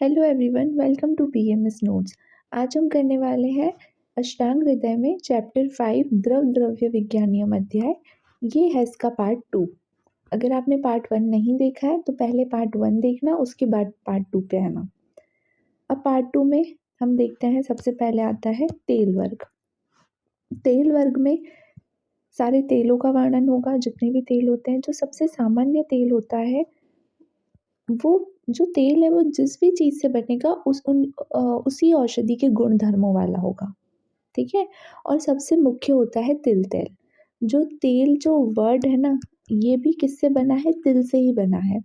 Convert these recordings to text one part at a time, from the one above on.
Hello everyone, welcome to BMS notes. आज हम करने वाले हैं अष्टांग हृदय में चैप्टर 5 द्रव द्रव्य विज्ञानियम अध्याय। ये है इसका पार्ट 2। अगर आपने पार्ट 1 नहीं देखा है तो पहले पार्ट 1 देखना, उसके बाद पार्ट 2 पे आना। अब पार्ट 2 में हम देखते हैं, सबसे पहले आता है तेल वर्ग। तेल वर्ग में सारे तेलों का वर्णन होगा, जितने भी तेल होते हैं। जो सबसे सामान्य तेल होता है, वो जो तेल है वो जिस भी चीज़ से बनेगा उसी औषधि के गुण धर्मों वाला होगा, ठीक है। और सबसे मुख्य होता है तिल तेल। जो तेल जो वर्ड है ना, ये भी किससे बना है? तिल से ही बना है।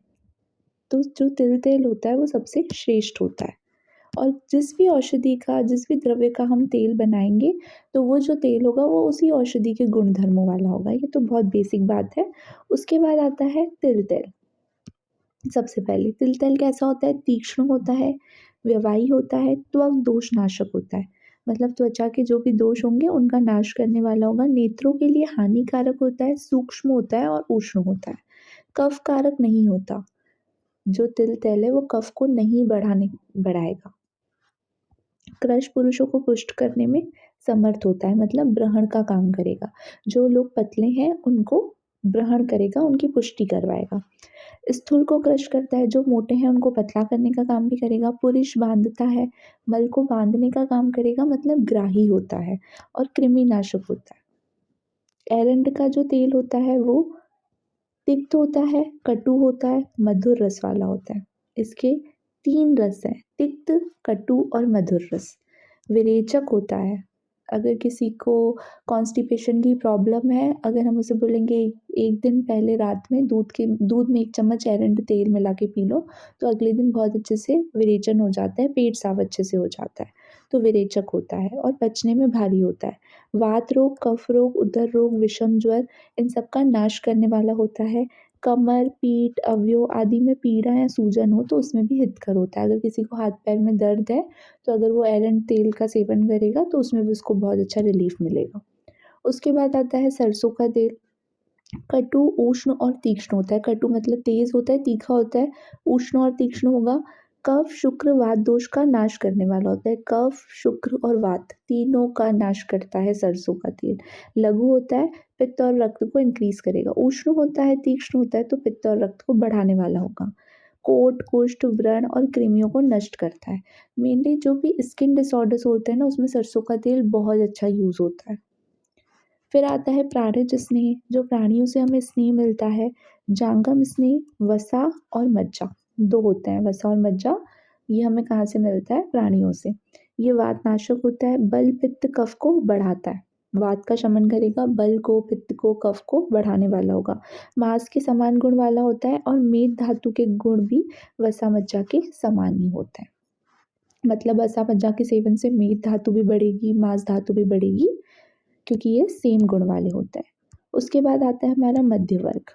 तो जो तिल तेल होता है वो सबसे श्रेष्ठ होता है। और जिस भी औषधि का, जिस भी द्रव्य का हम तेल बनाएंगे, तो वो जो तेल होगा वो उसी औषधि के गुण धर्मों वाला होगा। ये तो बहुत बेसिक बात है। उसके बाद आता है तिल तेल। सबसे पहले तिल तेल कैसा होता है? तीक्ष्ण होता है, व्यवाही होता है, त्वक दोष नाशक होता है। मतलब त्वचा के जो भी दोष होंगे उनका नाश करने वाला होगा। नेत्रों के लिए हानिकारक होता है, सूक्ष्म होता है और उष्ण होता है। कफ कारक नहीं होता। जो तिल तेल है वो कफ को नहीं बढ़ाएगा। क्रश पुरुषों को पुष्ट करने में समर्थ होता है, मतलब ब्रहण का काम करेगा। जो लोग पतले हैं उनको ब्रहण करेगा, उनकी पुष्टि करवाएगा। स्थूल को क्रश करता है, जो मोटे हैं उनको पतला करने का काम भी करेगा। पुरुष बांधता है, मल को बांधने का काम करेगा, मतलब ग्राही होता है। और कृमि नाशक होता है। एरंड का जो तेल होता है वो तिक्त होता है, कटु होता है, मधुर रस वाला होता है। इसके 3 रस हैं, तिक्त, कटु और मधुर रस। विरेचक होता है। अगर किसी को कॉन्स्टिपेशन की प्रॉब्लम है, अगर हम उसे बोलेंगे एक दिन पहले रात में दूध में 1 चम्मच एरंड तेल मिला के पी लो, तो अगले दिन बहुत अच्छे से विरेचन हो जाता है, पेट साफ अच्छे से हो जाता है। तो विरेचक होता है और पचने में भारी होता है। वात रोग, कफ रोग, उदर रोग, विषम ज्वर, इन सब का नाश करने वाला होता है। कमर, पीठ, अवयव आदि में पीड़ा या सूजन हो तो उसमें भी हितकर होता है। अगर किसी को हाथ पैर में दर्द है तो अगर वो एरंड तेल का सेवन करेगा तो उसमें भी उसको बहुत अच्छा रिलीफ मिलेगा। उसके बाद आता है सरसों का तेल। कटु, उष्ण और तीक्ष्ण होता है। कटु मतलब तेज होता है, तीखा होता है। उष्ण और तीक्ष्ण होगा। कफ, शुक्र, वात दोष का नाश करने वाला होता है। कफ, शुक्र और वात तीनों का नाश करता है सरसों का तेल। लघु होता है, पित्त और रक्त को इंक्रीज करेगा। उष्ण होता है, तीक्ष्ण होता है, तो पित्त और रक्त को बढ़ाने वाला होगा। कोट, कुष्ठ, व्रण और कृमियों को नष्ट करता है। मेनली जो भी स्किन डिसऑर्डर्स होते हैं ना, उसमें सरसों का तेल बहुत अच्छा यूज होता है। फिर आता है प्राणिज स्नेह। जो प्राणियों से हमें स्नेह मिलता है, जांगम स्नेह, वसा और मज्जा, 2 होते हैं, वसा और मज्जा। ये हमें कहाँ से मिलता है? प्राणियों से। ये वातनाशक होता है, बल, पित्त, कफ को बढ़ाता है। वात का शमन करेगा, बल को, पित्त को, कफ को बढ़ाने वाला होगा। मांस के समान गुण वाला होता है और मेद धातु के गुण भी वसा मज्जा के समान ही होते हैं। मतलब वसा मज्जा के सेवन से मेद धातु भी बढ़ेगी, मांस धातु भी बढ़ेगी, क्योंकि ये सेम गुण वाले होते हैं। उसके बाद आता है हमारा मध्य वर्ग।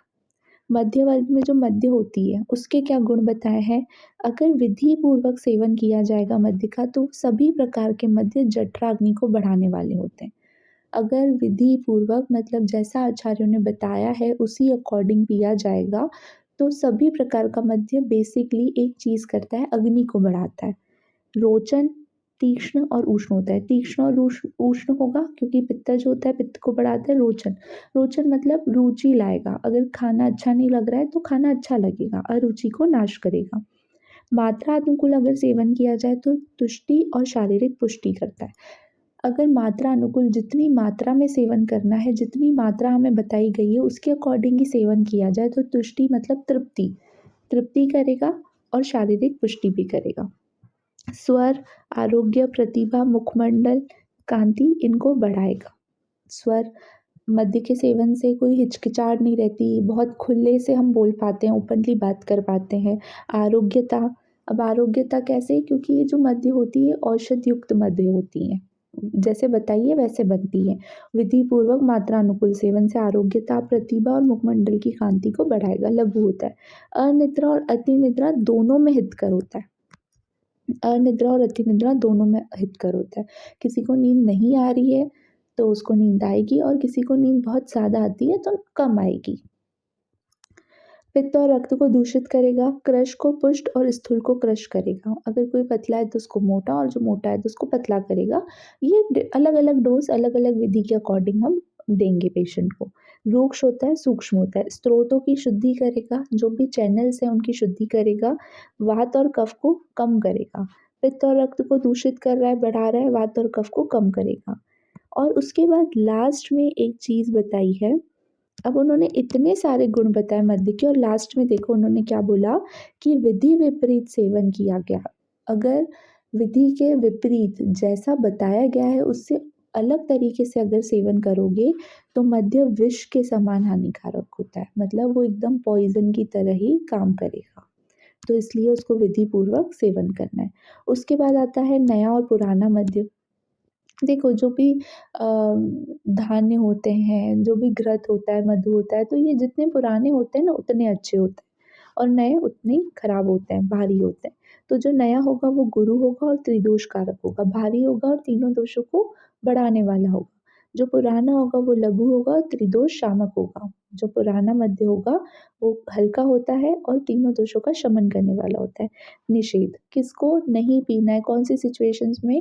मध्य वर्ग में जो मध्य होती है उसके क्या गुण बताए हैं? अगर विधि पूर्वक सेवन किया जाएगा मध्य का, तो सभी प्रकार के मध्य जठराग्नि को बढ़ाने वाले होते हैं। अगर विधि पूर्वक मतलब जैसा आचार्यों ने बताया है उसी अकॉर्डिंग पिया जाएगा, तो सभी प्रकार का मध्य बेसिकली एक चीज करता है, अग्नि को बढ़ाता है। रोचन, तीक्ष्ण और उष्ण होता है। तीक्ष्ण और उष्ण होगा क्योंकि पित्त जो होता है पित्त को बढ़ाता है। रोचन, रोचन मतलब रुचि लाएगा। अगर खाना अच्छा नहीं लग रहा है तो खाना अच्छा लगेगा, अरुचि को नाश करेगा। मात्रा अनुकूल अगर सेवन किया जाए तो तुष्टि और शारीरिक पुष्टि करता है। अगर मात्रा अनुकूल, जितनी मात्रा में सेवन करना है, जितनी मात्रा हमें बताई गई है उसके अकॉर्डिंग ही सेवन किया जाए तो तुष्टि मतलब तृप्ति, तृप्ति करेगा और शारीरिक पुष्टि भी करेगा। स्वर, आरोग्य, प्रतिभा, मुखमंडल, कांति इनको बढ़ाएगा। स्वर, मद्य के सेवन से कोई हिचकिचाहट नहीं रहती, बहुत खुले से हम बोल पाते हैं, ओपनली बात कर पाते हैं। आरोग्यता, अब आरोग्यता कैसे? क्योंकि ये जो मद्य होती है औषध युक्त मद्य होती है, जैसे बताइए वैसे बनती है। विधि पूर्वक मात्रा अनुकूल सेवन से आरोग्यता, प्रतिभा और मुखमंडल की कांति को बढ़ाएगा। लघु होता है, अनिद्रा और अति निद्रा दोनों में हितकर होता है। अनिद्रा और अति निद्रा दोनों में हितकर होता है। किसी को नींद नहीं आ रही है तो उसको नींद आएगी, और किसी को नींद बहुत ज़्यादा आती है तो कम आएगी। पित्त और रक्त को दूषित करेगा, क्रश को पुष्ट और स्थूल को क्रश करेगा। अगर कोई पतला है तो उसको मोटा और जो मोटा है तो उसको पतला करेगा। ये अलग-अलग डोज़ अलग-अलग विधि के अकॉर्डिंग हम देंगे पेशेंट को। रूक्ष होता है, सूक्ष्म होता है, स्रोतों की शुद्धि करेगा, जो भी चैनल्स हैं उनकी शुद्धि करेगा, वात और कफ को कम करेगा। पित्त और रक्त को दूषित कर रहा है, बढ़ा रहा है, वात और कफ को कम करेगा। और उसके बाद लास्ट में एक चीज़ बताई है। अब उन्होंने इतने सारे गुण बताए मद्य के और लास्ट में देखो उन्होंने क्या बोला कि विधि विपरीत सेवन किया गया। अगर विधि के विपरीत जैसा बताया गया है उससे अलग तरीके से अगर सेवन करोगे तो मद्य विष के समान हानिकारक होता है, मतलब वो एकदम पॉइजन की तरह ही काम करेगा। तो इसलिए उसको विधि पूर्वक सेवन करना है। उसके बाद आता है नया और पुराना मद्य। देखो जो भी धान्य होते हैं, जो भी घृत होता है, मधु होता है, तो ये जितने पुराने होते हैं ना उतने अच्छे होते हैं और नए उतने ही खराब होते हैं, भारी होते हैं। तो जो नया होगा वो गुरु होगा और त्रिदोष कारक होगा, भारी होगा और तीनों दोषों को बढ़ाने वाला होगा। जो पुराना होगा वो लघु होगा और त्रिदोष शामक होगा। जो पुराना मध्य होगा वो हल्का होता है और तीनों दोषों का शमन करने वाला होता है। निषेध, किसको नहीं पीना है, कौन सी सिचुएशंस में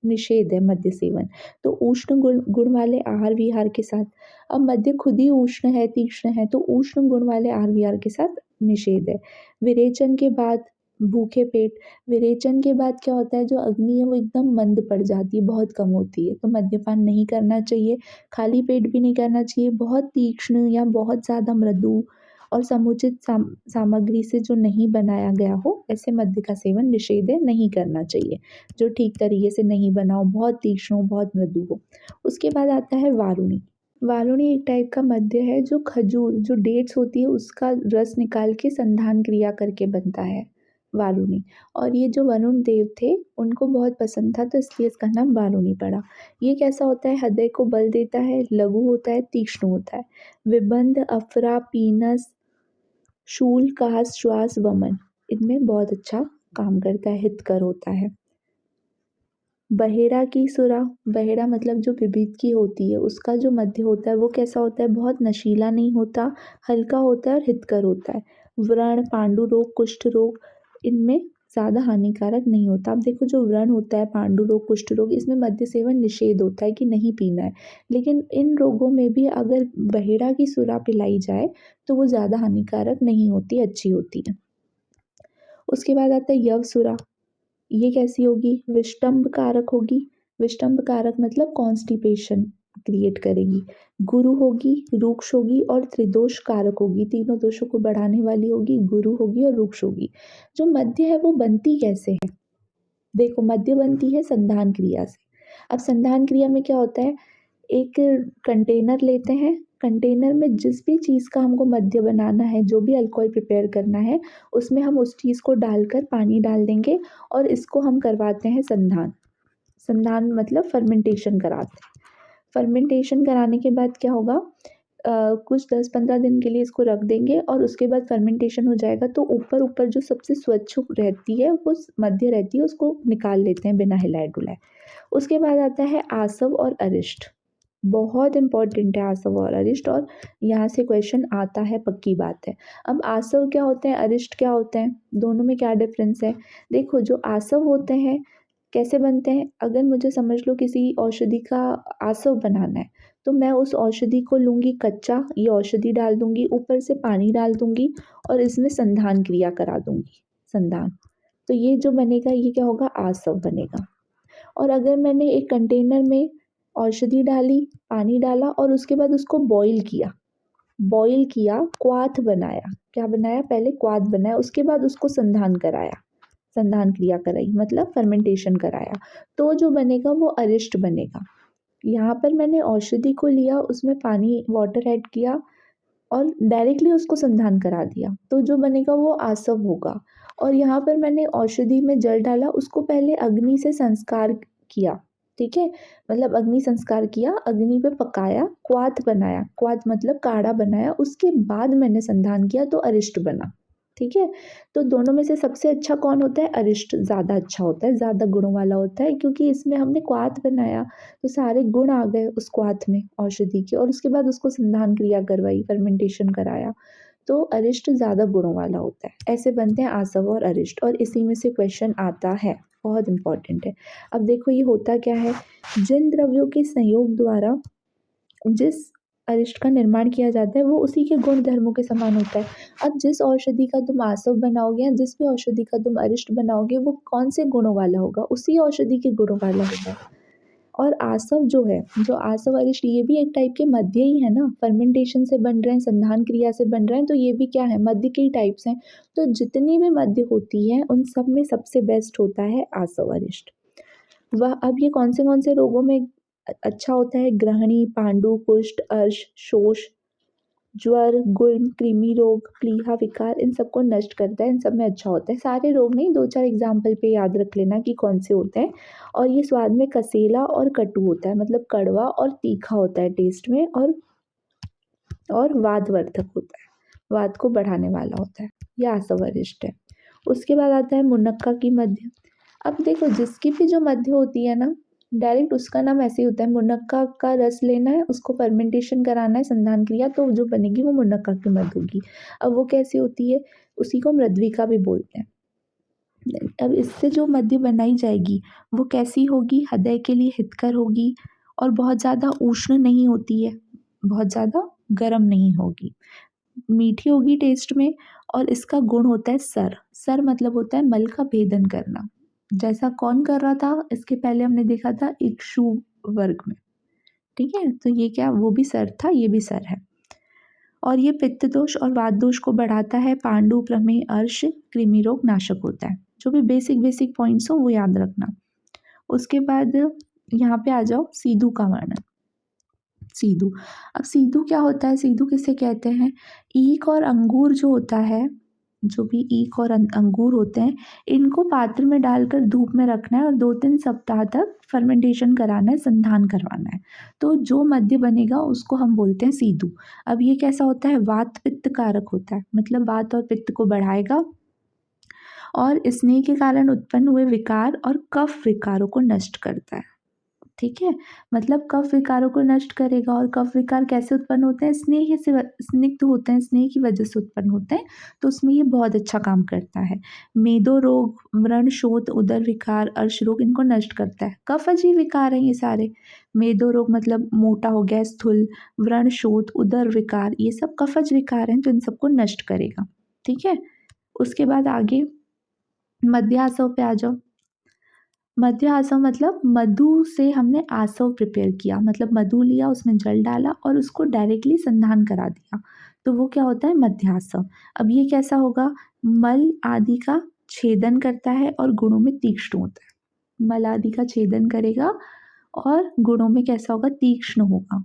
निषेध है मद्य सेवन, तो उष्ण गुण वाले आहार विहार के साथ। अब मद्य खुद ही उष्ण है, तीक्ष्ण है, तो उष्ण गुण वाले आहार विहार के साथ निषेध है। विरेचन के बाद भूखे पेट, विरेचन के बाद क्या होता है, जो अग्नि है वो एकदम मंद पड़ जाती है, बहुत कम होती है, तो मद्यपान नहीं करना चाहिए। खाली पेट भी नहीं करना चाहिए। बहुत तीक्ष्ण या बहुत ज़्यादा मृदु और समुचित सामग्री से जो नहीं बनाया गया हो ऐसे मद्य का सेवन निषेध है, नहीं करना चाहिए। जो ठीक तरीके से नहीं बना हो, बहुत तीक्ष्ण हो, बहुत मृदु हो। उसके बाद आता है वारुणी। वारुणी एक टाइप का मद्य है जो खजूर, जो डेट्स होती है उसका रस निकाल के संधान क्रिया करके बनता है वारुणी। और ये जो वरुण देव थे उनको बहुत पसंद था तो इसलिए इसका नाम वारुणी पड़ा। ये कैसा होता है, हृदय को बल देता है, लघु होता है, तीक्ष्ण होता है। विबंध, अफरा, पीनस, शूल, कास, श्वास, वमन इनमें बहुत अच्छा काम करता है, हितकर होता है। बहेड़ा की सुरा, बहेड़ा मतलब जो विभीत की होती है उसका जो मध्य होता है वो कैसा होता है, बहुत नशीला नहीं होता, हल्का होता है और हितकर होता है। व्रण, पांडु रोग, कुष्ठ रोग इनमें ज़्यादा हानिकारक नहीं होता। अब देखो जो व्रण होता है, पांडु रोग, कुष्ठ रोग, इसमें मद्य सेवन निषेध होता है कि नहीं पीना है, लेकिन इन रोगों में भी अगर बहेड़ा की सुरा पिलाई जाए तो वो ज़्यादा हानिकारक नहीं होती, अच्छी होती है। उसके बाद आता है यवसुरा। ये कैसी होगी, विष्टम्भ कारक होगी। विष्टम्भ कारक मतलब कॉन्स्टिपेशन क्रिएट करेगी। गुरु होगी, रूक्ष होगी और त्रिदोष कारक होगी, तीनों दोषों को बढ़ाने वाली होगी, गुरु होगी और रूक्ष होगी। जो मद्य है वो बनती कैसे है, देखो मद्य बनती है संधान क्रिया से। अब संधान क्रिया में क्या होता है, एक कंटेनर लेते हैं, कंटेनर में जिस भी चीज़ का हमको मद्य बनाना है, जो भी अल्कोहल प्रिपेयर करना है, उसमें हम उस चीज़ को डालकर पानी डाल देंगे और इसको हम करवाते हैं संधान। संधान मतलब फर्मेंटेशन कराते हैं। फर्मेंटेशन कराने के बाद क्या होगा, कुछ 10-15 दिन के लिए इसको रख देंगे और उसके बाद फर्मेंटेशन हो जाएगा तो ऊपर ऊपर जो सबसे स्वच्छ रहती है वो मध्य रहती है, उसको निकाल लेते हैं बिना हिलाए डुलाए। उसके बाद आता है आसव और अरिष्ट। बहुत इंपॉर्टेंट है आसव और अरिष्ट, और यहाँ से क्वेश्चन आता है, पक्की बात है। अब आसव क्या होते हैं, अरिष्ट क्या होते हैं, दोनों में क्या डिफरेंस है। देखो जो आसव होते हैं कैसे बनते हैं, अगर मुझे समझ लो किसी औषधि का आसव बनाना है तो मैं उस औषधि को लूँगी कच्चा, ये औषधि डाल दूँगी, ऊपर से पानी डाल दूँगी और इसमें संधान क्रिया करा दूँगी, संधान। तो ये जो बनेगा ये क्या होगा, आसव बनेगा। और अगर मैंने एक कंटेनर में औषधि डाली, पानी डाला और उसके बाद उसको बॉईल किया, क्वाथ बनाया, क्या बनाया, पहले क्वाथ बनाया, उसके बाद उसको संधान कराया, संधान क्रिया कराई मतलब फर्मेंटेशन कराया, तो जो बनेगा वो अरिष्ट बनेगा। यहाँ पर मैंने औषधि को लिया, उसमें पानी वाटर ऐड किया और डायरेक्टली उसको संधान करा दिया, तो जो बनेगा वो आसव होगा। और यहाँ पर मैंने औषधि में जल डाला, उसको पहले अग्नि से संस्कार किया, ठीक है, मतलब अग्नि संस्कार किया, अग्नि पे पकाया, क्वाथ बनाया, क्वाथ मतलब काढ़ा बनाया, उसके बाद मैंने संधान किया तो अरिष्ट बना, ठीक है। तो दोनों में से सबसे अच्छा कौन होता है, अरिष्ट ज़्यादा अच्छा होता है, ज़्यादा गुणों वाला होता है, क्योंकि इसमें हमने क्वाथ बनाया तो सारे गुण आ गए उस क्वाथ में औषधि के, और उसके बाद उसको संधान क्रिया करवाई, फर्मेंटेशन कराया, तो अरिष्ट ज़्यादा गुणों वाला होता है। ऐसे बनते हैं आसव और अरिष्ट और इसी में से क्वेश्चन आता है, बहुत इंपॉर्टेंट है। अब देखो ये होता क्या है, जिन द्रव्यों के संयोग द्वारा जिस अरिष्ट का निर्माण किया जाता है वो उसी के गुण धर्मों के समान होता है। अब जिस औषधि का तुम आसव बनाओगे या जिस भी औषधि का तुम अरिष्ट बनाओगे वो कौन से गुणों वाला होगा, उसी औषधि के गुणों वाला होगा। और आसव जो है, जो आसव अरिष्ट, ये भी एक टाइप के मध्य ही है ना, फर्मेंटेशन से बन रहे हैं, संधान क्रिया से बन रहे हैं, तो ये भी क्या है, मध्य के ही टाइप्स हैं। तो जितनी भी मध्य होती है उन सब में सबसे बेस्ट होता है आसव अरिष्ट। वह अब ये कौन से रोगों में अच्छा होता है, ग्रहणी, पांडु, कुष्ठ, अर्श, शोष, ज्वर, गुल्म, कृमि रोग, प्लीहा विकार, इन सबको नष्ट करता है, इन सब में अच्छा होता है। सारे रोग नहीं, 2-4 एग्जाम्पल पे याद रख लेना कि कौन से होते हैं। और ये स्वाद में कसेला और कटु होता है, मतलब कड़वा और तीखा होता है टेस्ट में, और वातवर्धक होता है, वात को बढ़ाने वाला होता है। ये आसवरिष्ट है। उसके बाद आता है मुनक्का की मध्य। अब देखो जिसकी भी जो मध्य होती है ना, डायरेक्ट उसका नाम ऐसे ही होता है, मुनक्का का रस लेना है, उसको फर्मेंटेशन कराना है, संधान क्रिया, तो जो बनेगी वो मुनक्का की मध्य होगी। अब वो कैसी होती है, उसी को मृद्विका भी बोलते हैं। अब इससे जो मध्य बनाई जाएगी वो कैसी होगी, हृदय के लिए हितकर होगी और बहुत ज़्यादा उष्ण नहीं होती है, बहुत ज़्यादा गर्म नहीं होगी, मीठी होगी टेस्ट में। और इसका गुण होता है सर। सर मतलब होता है मल का भेदन करना, जैसा कौन कर रहा था, इसके पहले हमने देखा था इक्षु वर्ग में, ठीक है। तो ये क्या, वो भी सर था, ये भी सर है। और ये पित्त दोष और वात दोष को बढ़ाता है। पांडु, प्रमेह, अर्श, कृमि रोग नाशक होता है। जो भी बेसिक पॉइंट्स हो वो याद रखना। उसके बाद यहाँ पे आ जाओ सीधु का वर्णन। सीधु, अब सीधु क्या होता है, सीधु किसे कहते हैं, ईख और अंगूर जो होता है, जो भी ईख और अंगूर होते हैं, इनको पात्र में डालकर धूप में रखना है और 2-3 सप्ताह तक फर्मेंटेशन कराना है, संधान करवाना है। तो जो मद्य बनेगा उसको हम बोलते हैं सीधु। अब ये कैसा होता है, वात पित्त कारक होता है, मतलब वात और पित्त को बढ़ाएगा और स्नेह के कारण उत्पन्न हुए विकार और कफ विकारों को नष्ट करता है, ठीक है। मतलब कफ विकारों को नष्ट करेगा। और कफ विकार कैसे उत्पन्न होते हैं, स्नेह से स्निग्ध होते हैं, स्नेह की वजह से उत्पन्न होते हैं, तो उसमें ये बहुत अच्छा काम करता है। मेदो रोग, व्रण, शोथ, उदर विकार, अर्श रोग, इनको नष्ट करता है। कफजी विकार हैं ये सारे। मेदो रोग मतलब मोटा हो गया, स्थूल, व्रण, शोथ, उदर विकार, ये सब कफज विकार हैं, तो इन सबको नष्ट करेगा, ठीक है। उसके बाद आगे मध्य आसव पे आ जाओ। मध्य आसव मतलब मधु से हमने आसव प्रिपेयर किया, मतलब मधु लिया, उसमें जल डाला और उसको डायरेक्टली संधान करा दिया, तो वो क्या होता है, मध्य आसव। अब ये कैसा होगा, मल आदि का छेदन करता है और गुणों में तीक्ष्ण होता है। मल आदि का छेदन करेगा और गुणों में कैसा होगा, तीक्ष्ण होगा।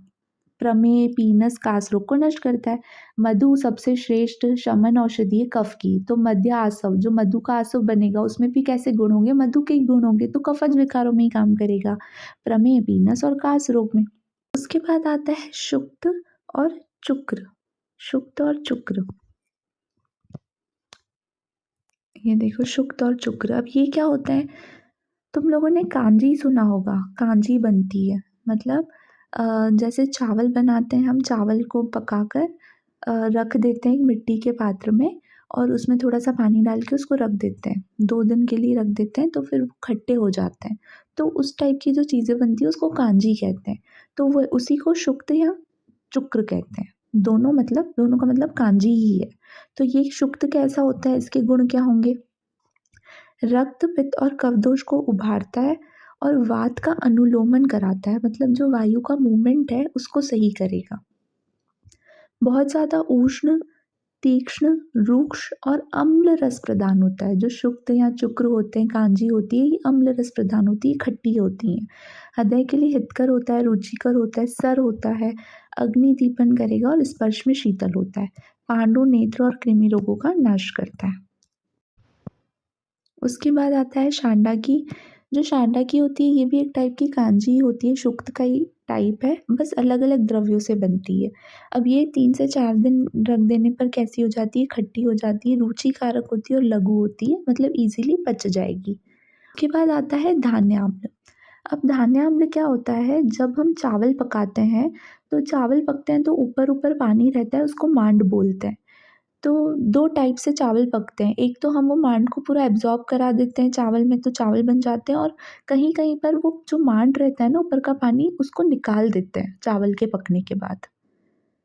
प्रमेह, पीनस, कास रोग को नष्ट करता है। मधु सबसे श्रेष्ठ शमन औषधि है कफ की, तो मध्य आसव, जो मधु का आसव बनेगा उसमें भी कैसे गुण होंगे, मधु के ही गुण होंगे, तो कफज विकारों में ही काम करेगा, प्रमेह, पीनस और कास रोग में। उसके बाद आता है शुक्त और चुक्र। शुक्त और चुक्र, ये देखो शुक्त और चुक्र। अब ये क्या होता है, तुम लोगों ने कांजी सुना होगा, कांजी बनती है, मतलब जैसे चावल बनाते हैं हम, चावल को पकाकर रख देते हैं मिट्टी के पात्र में और उसमें थोड़ा सा पानी डाल के उसको रख देते हैं, 2 दिन के लिए रख देते हैं, तो फिर वो खट्टे हो जाते हैं। तो उस टाइप की जो चीज़ें बनती है उसको कांजी कहते हैं, तो वो उसी को शुक्त या चुक्र कहते हैं। दोनों का मतलब कांजी ही है। तो ये शुक्त कैसा होता है, इसके गुण क्या होंगे, रक्त, पित्त और कफ दोष को उभारता है और वात का अनुलोमन कराता है, मतलब जो वायु का मूवमेंट है उसको सही करेगा। बहुत ज़्यादा उष्ण, तीक्ष्ण, रुक्ष और अम्ल रस प्रदान होता है। जो शुक्त या चुक्र होते हैं, कांजी होती है, ये अम्ल रस प्रदान होती है, खट्टी होती हैं। हृदय के लिए हितकर होता है, रुचिकर होता है, सर होता है, अग्नि दीपन करेगा और स्पर्श में शीतल होता है। पांडु, नेत्र और कृमि रोगों का नाश करता है। उसके बाद आता है शांडा की। जो शांडा की होती है ये भी एक टाइप की कांजी ही होती है, शुक्त का ही टाइप है, बस अलग अलग द्रव्यों से बनती है। अब ये 3 से 4 दिन रख देने पर कैसी हो जाती है, खट्टी हो जाती है, रुचिकारक होती है और लघु होती है, मतलब इजीली पच जाएगी। उसके बाद आता है धान्य आम्ल। अब धान्य आम्ल क्या होता है, जब हम चावल पकाते हैं तो चावल पकते हैं तो ऊपर ऊपर पानी रहता है, उसको मांड बोलते हैं। तो 2 टाइप से चावल पकते हैं। एक तो हम वो मांड को पूरा एब्ज़ॉर्ब करा देते हैं चावल में, तो चावल बन जाते हैं, और कहीं-कहीं पर वो जो मांड रहता है ना ऊपर का पानी, उसको निकाल देते हैं चावल के पकने के बाद।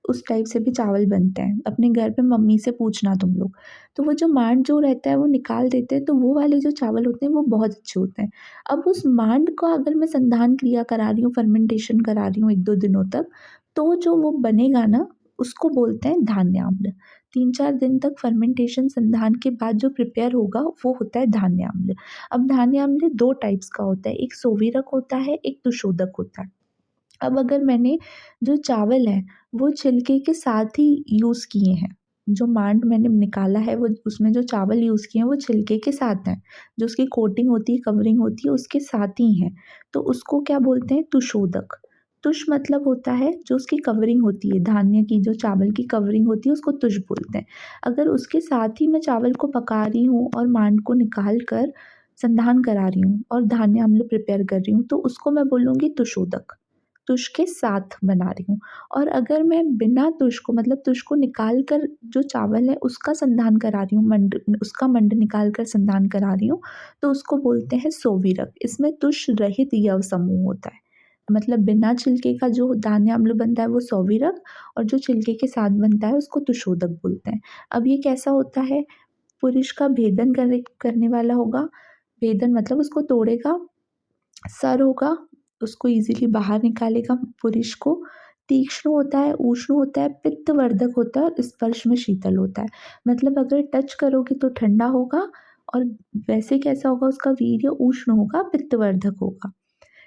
उस टाइप से भी चावल बनते हैं। अपने घर पे मम्मी से पूछना तुम लोग। तो वो जो मांड जो रहता है वो निकाल देते हैं, तो वो वाले जो चावल होते हैं वो बहुत अच्छे होते हैं। अब उस मांड का अगर मैं संधान क्रिया करा रही हूँ, फर्मेंटेशन करा रही हूँ 1-2 दिनों तक, तो जो वो बनेगा ना, उसको बोलते हैं धान्याम्ल। 3-4 दिन तक फर्मेंटेशन संधान के बाद जो प्रिपेयर होगा वो होता है धान्याम्ल। अब धान्याम्ल 2 टाइप्स का होता है, एक सोविरक होता है, एक तुशोदक होता है। अब अगर मैंने जो चावल है वो छिलके के साथ ही यूज़ किए हैं, जो मांड मैंने निकाला है वो उसमें जो चावल यूज़ किए हैं वो छिलके के साथ हैं, जो उसकी कोटिंग होती है, कवरिंग होती है उसके साथ ही हैं, तो उसको क्या बोलते हैं? तुषोदक। तुष मतलब होता है जो उसकी कवरिंग होती है, धान्य की जो चावल की कवरिंग होती है उसको तुष बोलते हैं। अगर उसके साथ ही मैं चावल को पका रही हूँ और मांड को निकाल कर संधान करा रही हूँ और धान्य अम्ल प्रिपेयर कर रही हूँ, तो उसको मैं बोलूँगी तुषोदक। तुष के साथ बना रही हूँ। और अगर मैं बिना तुष को, मतलब तुष को निकाल कर जो चावल है उसका संधान करा रही हूँ, मंड उसका मंड निकाल कर संधान करा रही हूँ, तो उसको बोलते हैं सोविरक। इसमें तुष रहित यव समूह होता है, मतलब बिना छिलके का जो धान्याम्ल बनता है वो सोविरक, और जो छिलके के साथ बनता है उसको तुषोदक बोलते हैं। अब ये कैसा होता है? पुरुष का भेदन करने वाला होगा। भेदन मतलब उसको तोड़ेगा, सर होगा, उसको ईज़िली बाहर निकालेगा पुरुष को। तीक्ष्ण होता है, उष्ण होता है, पित्तवर्धक होता है और स्पर्श में शीतल होता है। मतलब अगर टच करोगे तो ठंडा होगा, और वैसे कैसा होगा उसका वीर्य? उष्ण होगा, पित्तवर्धक होगा।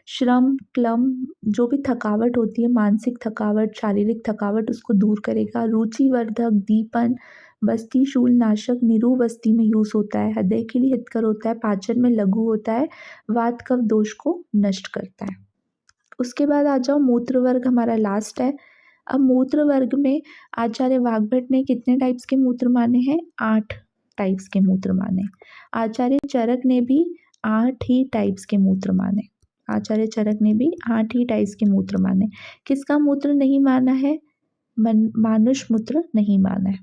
श्रम, क्लम, जो भी थकावट होती है, मानसिक थकावट, शारीरिक थकावट, उसको दूर करेगा। रुचिवर्धक, दीपन, बस्ती, शूलनाशक, निरुबस्ती में यूज़ होता है। हृदय के लिए हितकर होता है, पाचन में लघु होता है, वात कफ दोष को नष्ट करता है। उसके बाद आ जाओ मूत्र वर्ग, हमारा लास्ट है। अब मूत्र वर्ग में आचार्य वाग्भट ने कितने टाइप्स के मूत्र माने हैं? 8 टाइप्स के मूत्र माने। आचार्य चरक ने भी 8 ही टाइप्स के मूत्र माने। आचार्य चरक ने भी 8 ही टाइप्स के मूत्र माने। किसका मूत्र नहीं माना है? मानुष मूत्र नहीं माना है।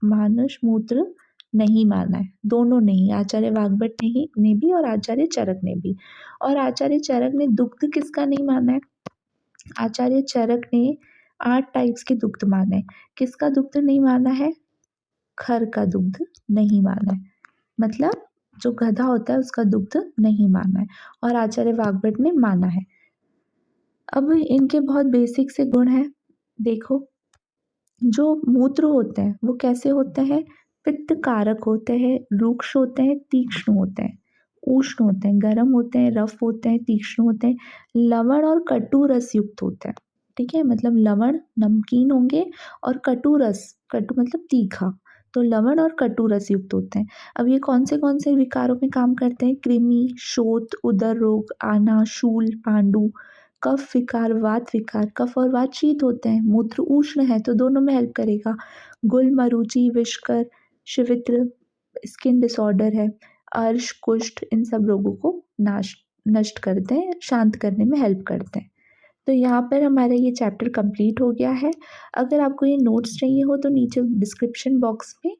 मानुष मूत्र नहीं माना है, दोनों नहीं, आचार्य वाग्भट ने भी और आचार्य चरक ने भी। और आचार्य चरक ने दुग्ध किसका नहीं माना है? आचार्य चरक ने 8 टाइप्स के दुग्ध माने। किसका दुग्ध नहीं माना है? खर का दुग्ध नहीं माना है, मतलब जो गधा होता है उसका दुग्ध नहीं माना है, और आचार्य वाग्भट ने माना है। अब इनके बहुत बेसिक से गुण हैं, देखो। जो मूत्र होते हैं वो कैसे होते हैं? पित्त कारक होते हैं, रुक्ष होते हैं, तीक्ष्ण होते हैं, उष्ण होते हैं, गर्म होते हैं, रफ होते हैं, तीक्ष्ण होते हैं, लवण और कटु रस युक्त होते हैं। ठीक है, मतलब लवण नमकीन होंगे, और कटु रस, कटु मतलब तीखा, तो लवण और कटु रस युक्त होते हैं। अब ये कौन से विकारों में काम करते हैं? कृमि, शोथ, उदर रोग, आना, शूल, पांडु, कफ विकार, वात विकार। कफ और वात शीत होते हैं, मूत्र उष्ण है तो दोनों में हेल्प करेगा। गुल, मरीचि, विषकर, शिवित्र, स्किन डिसऑर्डर है, अर्श, कुष्ठ, इन सब रोगों को नष्ट करते हैं, शांत करने में हेल्प करते हैं। तो यहाँ पर हमारा ये चैप्टर कंप्लीट हो गया है। अगर आपको ये नोट्स चाहिए हो तो नीचे डिस्क्रिप्शन बॉक्स में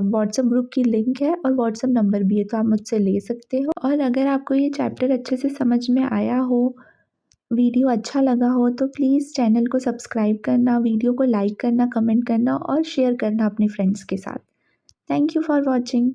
व्हाट्सएप ग्रुप की लिंक है और व्हाट्सएप नंबर भी है, तो आप मुझसे ले सकते हो। और अगर आपको ये चैप्टर अच्छे से समझ में आया हो, वीडियो अच्छा लगा हो, तो प्लीज़ चैनल को सब्सक्राइब करना, वीडियो को लाइक करना, कमेंट करना और शेयर करना अपने फ्रेंड्स के साथ। Thank you for watching.